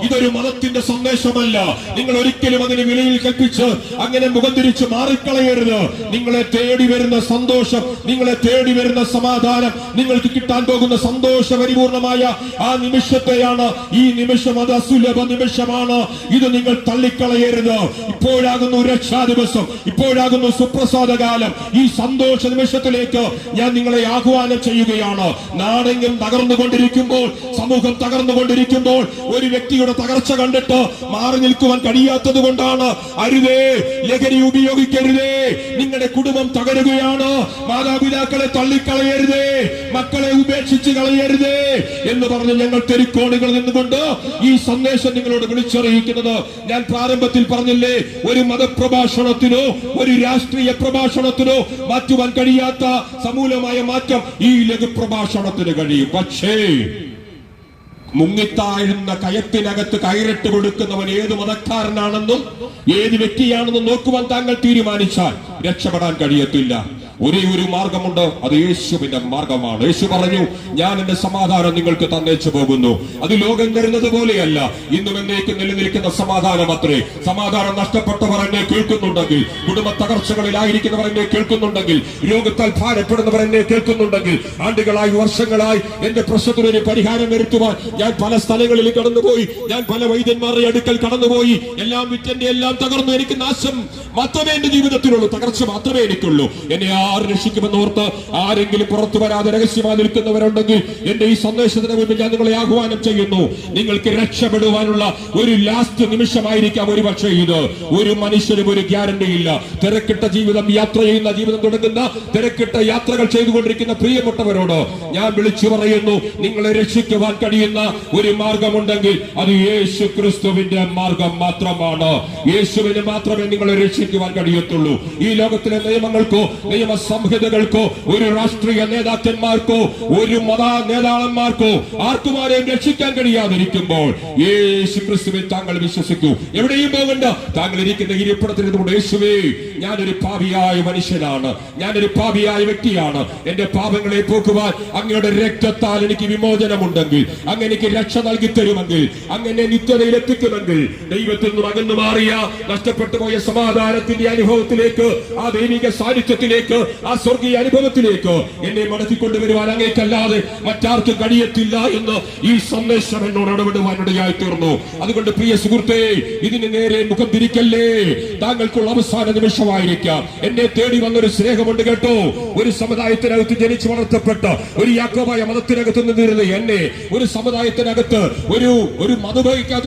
ഇതൊരു മതത്തിന്റെ സന്ദേശമല്ല. നിങ്ങൾ ഒരിക്കലും അതിന് വിലയിൽ കൽപ്പിച്ച് അങ്ങനെ മുഖം തിരിച്ച് മാറിക്കളയരുത്. നിങ്ങളെ തേടി വരുന്ന സന്തോഷം, നിങ്ങളെ തേടി വരുന്ന സമാധാനം, നിങ്ങൾക്ക് കിട്ടാൻ പോകുന്ന സന്തോഷ പരിപൂർണമായ ആ നിമിഷത്തെയാണ് ഈ നിമിഷം. അത് അസുലഭ നിമിഷമാണ്. ഇത് നിങ്ങൾ തള്ളിക്കളയരുത്. ഇപ്പോഴാകുന്നു രക്ഷാ ദിവസം, ഇപ്പോഴാകുന്നു സുപ്രസാദ കാലം. ഈ സന്തോഷ നിമിഷത്തിലേക്ക് ഞാൻ നിങ്ങളെ ആഹ്വാനം ചെയ്യുകയാണ്. നാടെങ്കിലും തകർന്നുകൊണ്ടിരിക്കുമ്പോൾ, സമൂഹം തകർന്നുകൊണ്ടിരിക്കുമ്പോൾ, ഒരു വ്യക്തിയുടെ തകർച്ച കണ്ടിട്ട് മാറി നിൽക്കുവാൻ കഴിയാത്തത് കൊണ്ടാണ്. അരുതേ, ലഹരി ഉപയോഗിക്കരുതേ. നിങ്ങളുടെ കുടുംബം തകരുകയാണ്. മാതാപിതാക്കളെ തള്ളിക്കളയരുതേ, മക്കളെ ഉപേക്ഷിച്ച് കളയരുതേ എന്ന് പറഞ്ഞ് ഞങ്ങൾ തെരുക്കോണുകളിൽ നിന്നുകൊണ്ട് ഈ സന്ദേശം നിങ്ങളോട് വിളിച്ചറിയിക്കുന്നത്. ഞാൻ പ്രാരംഭത്തിൽ പറഞ്ഞില്ലേ, ഒരു മതപ്രഭാഷണത്തിനോ ഒരു രാഷ്ട്രീയ പ്രഭാഷണത്തിനോ മാറ്റുവാൻ കഴിയാത്ത സമൂലമായ മാറ്റം ഈ ലഘുപ്രഭാഷണത്തിന് കഴിയും. പക്ഷേ മുങ്ങിത്താഴുന്ന കയത്തിനകത്ത് കയറിട്ട് കൊടുക്കുന്നവൻ ഏത് മതക്കാരനാണെന്നും ഏത് വ്യക്തിയാണെന്നും നോക്കുവാൻ താങ്കൾ തീരുമാനിച്ചാൽ രക്ഷപ്പെടാൻ കഴിയത്തില്ല. ഒരേ ഒരു മാർഗമുണ്ട്, അത് യേശുവിന്റെ മാർഗമാണ്. യേശു പറഞ്ഞു, ഞാൻ എന്റെ സമാധാനം നിങ്ങൾക്ക് തന്നേച്ചു പോകുന്നു. അത് ലോകം തരുന്നത് പോലെയല്ല, ഇന്നും എന്നേക്ക് നിലനിൽക്കുന്ന സമാധാനം അത്രേ. സമാധാനം നഷ്ടപ്പെട്ടവർ എന്നെ കേൾക്കുന്നുണ്ടെങ്കിൽ, കുടുംബ തകർച്ചകളിലായിരിക്കുന്നവർ എന്നെ കേൾക്കുന്നുണ്ടെങ്കിൽ, രോഗത്താൽ ഭാരപ്പെടുന്നവർ എന്നെ കേൾക്കുന്നുണ്ടെങ്കിൽ, ആണ്ടുകളായി വർഷങ്ങളായി എന്റെ പ്രശ്നത്തിനൊരു പരിഹാരം വരുത്തുവാൻ ഞാൻ പല സ്ഥലങ്ങളിൽ കടന്നുപോയി, ഞാൻ പല വൈദ്യന്മാരുടെ അടുക്കൽ കടന്നുപോയി, എല്ലാം വിറ്റെന്റെ എല്ലാം തകർന്നു. എനിക്ക് നാശം മാത്രമേ എന്റെ ജീവിതത്തിലുള്ളൂ, തകർച്ച മാത്രമേ എനിക്കുള്ളൂ. എന്നെ ആര് രക്ഷിക്കുമെന്ന് ഓർത്ത് ആരെങ്കിലും പുറത്തു വരാതെ രഹസ്യമായി നിൽക്കുന്നവരുണ്ടെങ്കിൽ എന്റെ ഈ സന്ദേശത്തിന് മുൻപിൽ ഞാൻ നിങ്ങളെ ആഹ്വാനം ചെയ്യുന്നു. നിങ്ങൾക്ക് രക്ഷപ്പെടുവാനുള്ള ഒരു ലാസ്റ്റ് നിമിഷമായിരിക്കാം ഒരു പക്ഷേ ഇത്. ഒരു മനുഷ്യനും ഒരു ഗ്യാരണ്ടി ഇല്ല. തിരക്കിട്ട ജീവിതം, യാത്ര ചെയ്യുന്ന ജീവിതം തുടങ്ങുന്ന, തിരക്കിട്ട യാത്രകൾ ചെയ്തുകൊണ്ടിരിക്കുന്ന പ്രിയപ്പെട്ടവരോട് ഞാൻ വിളിച്ചു പറയുന്നു, നിങ്ങളെ രക്ഷിക്കുവാൻ കഴിയുന്ന ഒരു മാർഗമുണ്ടെങ്കിൽ അത് യേശു ക്രിസ്തുവിന്റെ മാർഗം മാത്രമാണ്. യേശുവിന് മാത്രമേ നിങ്ങളെ രക്ഷിക്കുവാൻ കഴിയത്തുള്ളൂ. ഈ ലോകത്തിലെ നിയമങ്ങൾക്കോ സംഹിതകൾക്കോ ഒരു രാഷ്ട്രീയ നേതാക്കന്മാർക്കോ ഒരു മത നേതാക്കന്മാർക്കോ ആർക്കുമാരെയും രക്ഷിക്കാൻ കഴിയാതിരിക്കുമ്പോൾ യേശു ക്രിസ്തുവിൽ താങ്കൾ വിശ്വസിക്കൂ. എവിടെയും പോകണ്ട. താങ്കൾ ഇരിക്കുന്ന ഇരിപ്പിടത്തിനോട്, യേശുവേ, ഞാനൊരു പാപിയായ മനുഷ്യനാണ്, ഞാനൊരു പാപിയായ വ്യക്തിയാണ്. എന്റെ പാപങ്ങളെ പോക്കുവാൻ അങ്ങയുടെ രക്തത്താൽ എനിക്ക് വിമോചനമുണ്ടെങ്കിൽ, അങ്ങ് എനിക്ക് രക്ഷ നൽകി തരുമെങ്കിൽ, അങ്ങനെ നിത്യതയിൽ എത്തിക്കുമെങ്കിൽ, ദൈവത്തിൽ നിന്നും അകന്നു മാറിയ നഷ്ടപ്പെട്ടു പോയ സമാധാനത്തിന്റെ അനുഭവത്തിലേക്ക്, ആ ദൈവിക സാന്നിധ്യത്തിലേക്ക്, ആ സ്വർഗീയ അനുഭവത്തിലേക്ക് എന്നെ മടക്കിക്കൊണ്ടുവരുവാൻ അങ്ങേക്കല്ലാതെ മറ്റാർക്കും കഴിയത്തില്ല എന്ന് ഈ സന്ദേശം എന്നോട് ഇടപെടുവാനിടയായി തീർന്നു. അതുകൊണ്ട് പ്രിയ സുഹൃത്തേ, ഇതിന് നേരെ മുഖം തിരിക്കല്ലേ. താങ്കൾക്കുള്ള അവസാന നിമിഷമായിരിക്കാം. എന്നെ തേടി വന്നൊരു സ്നേഹമുണ്ട് കേട്ടോ. ഒരു സമുദായത്തിനകത്ത് ജനിച്ചു വളർത്തപ്പെട്ട ഒരു യാക്കോബായ മതത്തിനകത്ത് നിന്നിരുന്ന എന്നെ ഒരു സമുദായത്തിനകത്ത് ഒരു മതബോധിക്കാത്ത